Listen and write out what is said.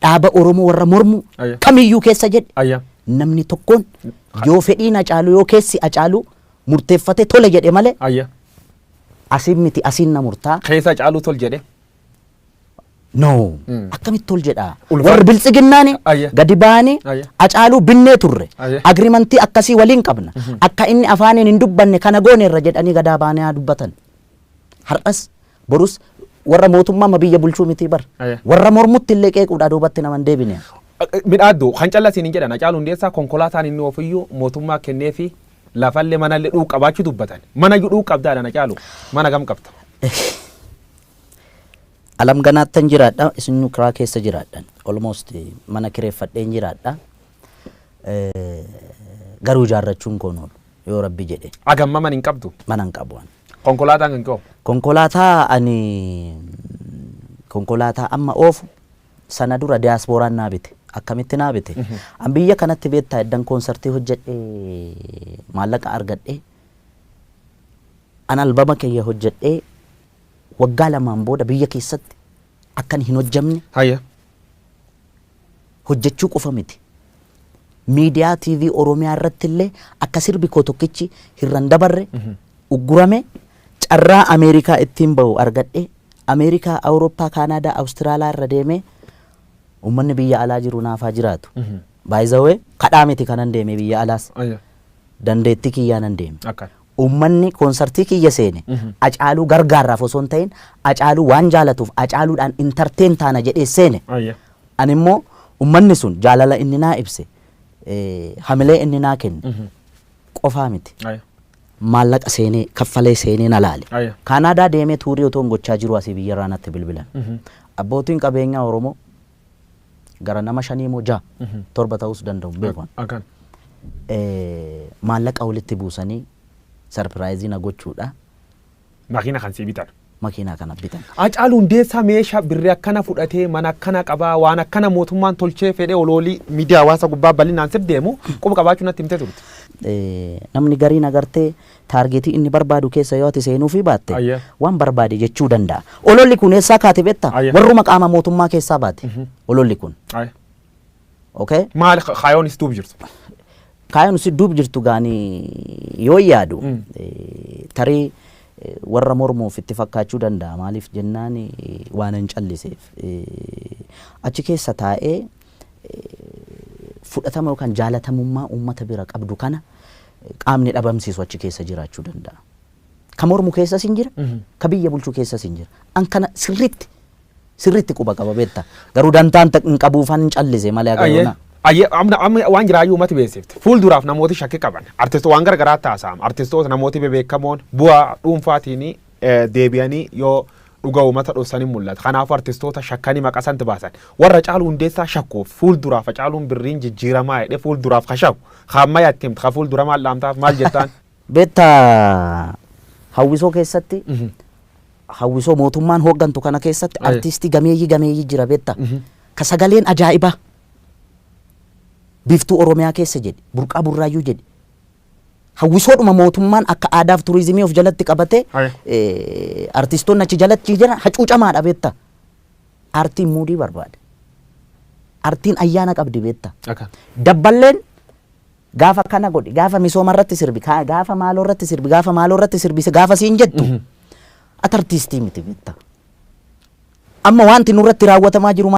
dhaaba Oromoo warra mormu kamiyyuu keessa jedhe namni tokkoon yoo fedhiin Hacaaluu yoo keessi Hacaaluu murteeffate tole jedhe malee asiin miti asiin na murtaa keessa Hacaaluu tol jedhe no akkamitti tol jedha warri biltsiginnaani gadi baanii Hacaaluu binnee turre agriimantii akkasii waliin qabna akka inni afaaniin hin dubbanne kana goone irra jedhanii gadaa baanii haa dubbatan har'as borus warra mootummaa biyya bulchuu miti bar warra mormutti illee qeequudha duubatti naman deebine midhaaddu kan callasiin hin jedhan Hacaaluu Hundeessaa konkolaataan inni ofiyyuu mootummaa kennee fi lafallee mana illee dhuu qabaachuu dubbatan mana dhuu qabdaadhaan Hacaaluu mana gam qabta alam ganaattan jiraadha isin kiraa keessa jiraadhan almost mana kireeffadheen jiraadha garuu ijaarrachuun koon yoo rabbi jedhe agamma man hin qabdu mana hin qabu konkolaataan kan qabu konkolaataa amma oofu sana dura diyaaspooraan naa bite akkamitti naa bite an biyya kanatti beektaa eddan koonsartii hojjedhe maallaqa argadhe an albama kiyya hojjedhe waggaa lamaan booda biyya keessatti akkan hin hojjamne hojjechuu qofa miti miidiyaa TV Oromiyaa irratti illee akka sirbi koo tokkichi hirran dabarre uggurame carraa Ameerikaa ittiin bahu argadhe Ameerikaa Awurooppaa Kaanaadaa Awustiraaliyaa irra deeme ummanni biyya alaa jiru naafaa jiraatu baay'izawee kadhaa miti kanan deeme biyya alaas dandeetti kiyyaanan deeme ummanni koonsartii kiyya seene Hacaaluu gargaarraaf osoo hin ta'in Hacaaluu waan jaalatuuf Hacaaluudhaan intarteen taana jedhee seene ani immoo ummanni sun jaalala inni naa ibse hamilee inni naa kenne qofaa miti maallaqa seenee kaffalee seenee na laale Kaanaadaa deemee tuurii otoo gochaa jiru asii biyya irraa natti bilbilan abbootiin qabeenyaa Oromoo gara nama 5 moo 6 7 ta'us danda'u beekan maallaqa walitti buusanii sarpiraayizii na gochuudha makiina kan si bitan makiina kana bitan Hacaaluu Hundeessaa meeshaa birrii akkana fudhatee mana akkana qabaa waan akkana mootummaan tolchee fedhee oloolii miidiyaa hawaasa gubbaa bal'inaan sir deemu quba qabaachuu natti himtee turte namni gariin agartee taargeetii inni barbaadu keessa yoo ati seenuu fi baatte waan barbaade jechuu danda'a ololli kun eessaa kaate beektaa warruma qaama mootummaa keessaa baate ololli kun okay maal kaayoonis duub jirtu kaayoon si duub jirtu gaani yoo yaadu tarii warra mormuuf itti fakkaachuu danda'a maaliif jennaan waan hin calliseef achi keessa taa'ee fudhatama yookaan jaalatamummaa uummata bira qabdu kana qaamni dhabamsiisu achi keessa jiraachuu danda'a. Ka mormu keessas hin jira, ka biyya bulchuu keessas hin jira. An kana sirriitti quba qaba beektaa. Garuu dantaan hin qabuufan hin callise malee agaruna. Amma waan jiraayyuu uummati beeksifte fuulduraaf namooti shakkii qaban artistoota waan garagaraa taasifama artistoota namooti bebeekamoon bu'aa dhuunfaatiin deebi'anii yoo dhuga uummata dhoksanii mul'ata kanaafuu artistoota shakkanii maqasanti baasan warra Hacaaluu Hundeessaa shakkuuf fuulduraaf Hacaaluun birriin jijjiiramaa jedhee fuulduraaf ka shakku hamma yattiin ka fuuldura maal dhaamtaaf maal jettaan beektaa hawwisoo keessatti hawwisoo mootummaan hooggantu kana keessatti artistii gameeyyii jira beektaa ka sagaleen ajaa'ibaa biftuu Oromiyaa keessa jedhe burqaa burraayyuu jedhe hawwisoodhuma mootummaan akka aadaaf turizimii of jalatti qabate artistoonni achi jalatti jiran hacuucamaadha beektaa artiin muudii barbaada artiin ayyaana qabdi beektaa dabballeen gaafa kana godhi gaafa misooma irratti sirbi gaafa maaloo irratti sirbi gaafa maaloo irratti sirbise gaafa siin jettu ati artistii miti beektaa amma wanti nurratti raawwatamaa jiru